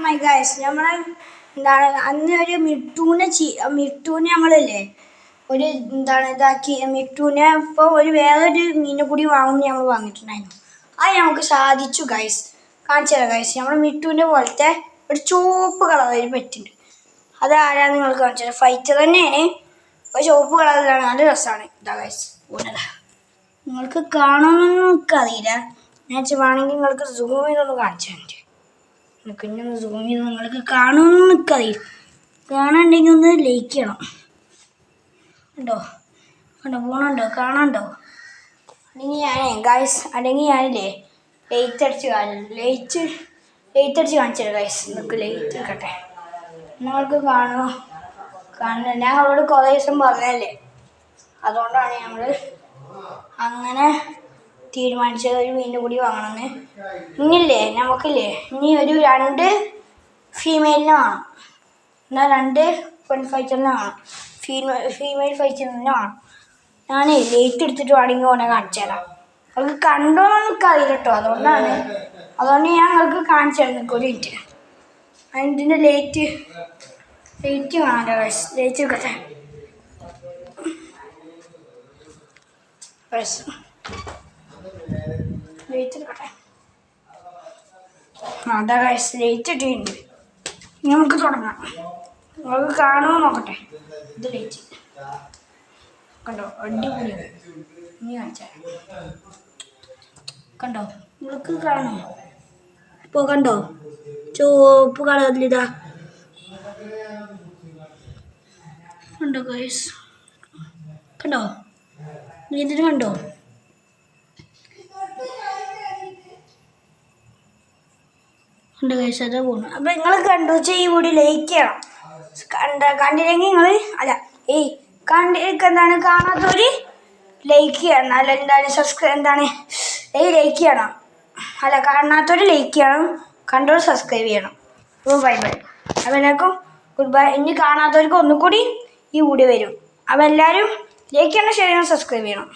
My guys നമ്മളെ എന്താണ് അന്ന് ഒരു മിട്ടൂനെ നമ്മളില്ലേ ഒരു എന്താണ് ഇതാക്കി മിട്ടൂനെ ഇപ്പോൾ ഒരു വേറൊരു മീനെ കൂടി വാങ്ങുമ്പോൾ നമ്മൾ വാങ്ങിയിട്ടുണ്ടായിരുന്നു. അത് നമുക്ക് സാധിച്ചു ഗൈസ്. കാണിച്ചു തരാം ഗൈസ്. നമ്മുടെ മിട്ടൂൻ്റെ പോലത്തെ ഒരു ചുവപ്പ് കളർ ഒരു പെറ്റുണ്ട്. അത് ആരാന്ന് നിങ്ങൾക്ക് കാണിച്ചു തരാം. ഫൈറ്റർ തന്നെയാണ്, ഒരു ചുവപ്പ് കളറിലാണ്. നല്ല രസമാണ്. ഇതാ ഗൈസ് ഊനതാ. നിങ്ങൾക്ക് കാണണമെന്ന് എനിക്കറിയില്ല. ഞാൻ വേണമെങ്കിൽ നിങ്ങൾക്ക് സൂം ചെയ്തൊന്ന് കാണിച്ചു തരാം. പിന്നെ ഒന്ന് സൂം ചെയ്ത് നിങ്ങൾക്ക് കാണുമെന്ന് എനിക്കറിയില്ല. കാണാണ്ടെങ്കിൽ ഒന്ന് ലൈക്ക് ചെയ്യണം. ഉണ്ടോ പോണുണ്ടോ കാണാണ്ടോ? അല്ലെങ്കിൽ ഞാനില്ലേ ലൈറ്റ് അടിച്ച് ലൈറ്റ് അടിച്ച് കാണിച്ചു തരാം ഗൈസ്. നിങ്ങൾക്ക് ലൈറ്റ് എടുക്കട്ടെ. നിങ്ങൾക്ക് കാണുന്നില്ല. ഞാൻ അവളോട് കുറേ ദിവസം പറഞ്ഞല്ലേ, അതുകൊണ്ടാണ് നമ്മൾ അങ്ങനെ തീരുമാനിച്ചത് ഒരു മീനിൻ്റെ കൂടി വാങ്ങണമെന്ന്. നമുക്കില്ലേ ഇനി ഒരു 2 ഫീമെയിലിനെ വേണം. എന്നാൽ 2 ഫൈറ്ററിനെ വേണം. ഫീമെയിൽ ഫൈറ്ററിനെ വേണം. ഞാൻ ലേറ്റ് എടുത്തിട്ട് വേണമെങ്കിൽ ഓനെ കാണിച്ചു തരാം. അവർക്ക് കണ്ടോന്ന് എനിക്കറിയില്ല കേട്ടോ. അതുകൊണ്ട് ഞാൻ നിങ്ങൾക്ക് കാണിച്ചു തരാം. നിങ്ങൾക്ക് ഒരു മിനിറ്റ്. അതിൻ്റെ ലേറ്റ് കാണാമല്ലോ ഗൈസ്. ലേറ്റ് എടുക്കട്ടെ. ലേറ്റ് എടുക്കട്ടെ. അതാ ഗൈസ് ലേറ്റ് ഇട്ടിട്ടുണ്ട്. ഇനി നമുക്ക് തുടങ്ങാം. നിങ്ങൾക്ക് കാണുമോ നോക്കട്ടെ. ഇത് ലേറ്റ് കണ്ടോ, അടിപൊളി. ഇനി കാണിച്ചാൽ കണ്ടോ, നിങ്ങൾക്ക് കാണുമോ? ഇപ്പോൾ കണ്ടോ ചുവപ്പ് കളറിലിതാ കണ്ടോ ഗൈസ്. കണ്ടോ ഇതിന് കണ്ടോ? ഉണ്ട് ഗൈസ്. അതാ പോകുന്നു. അപ്പം നിങ്ങൾ കണ്ടു വെച്ചാൽ ഈ വീഡിയോ ലൈക്ക് ചെയ്യണം. കണ്ടില്ലെങ്കിൽ നിങ്ങൾ എന്താണ് കാണാത്തവർ ലൈക്ക് ചെയ്യണം. അല്ല ലൈക്ക് ചെയ്യണം. അല്ല കാണാത്തവർ ലൈക്ക് ചെയ്യണം, കണ്ടവർ സബ്സ്ക്രൈബ് ചെയ്യണം. അപ്പോൾ ബൈ. അപ്പോൾ എല്ലാവർക്കും ഗുഡ് ബൈ. ഇനി കാണാത്തവർക്ക് ഒന്നുകൂടി ഈ വീഡിയോ വരും. അപ്പോൾ എല്ലാവരും ലൈക്ക് ചെയ്യണം, ഷെയർ ചെയ്യണം, സബ്സ്ക്രൈബ് ചെയ്യണം.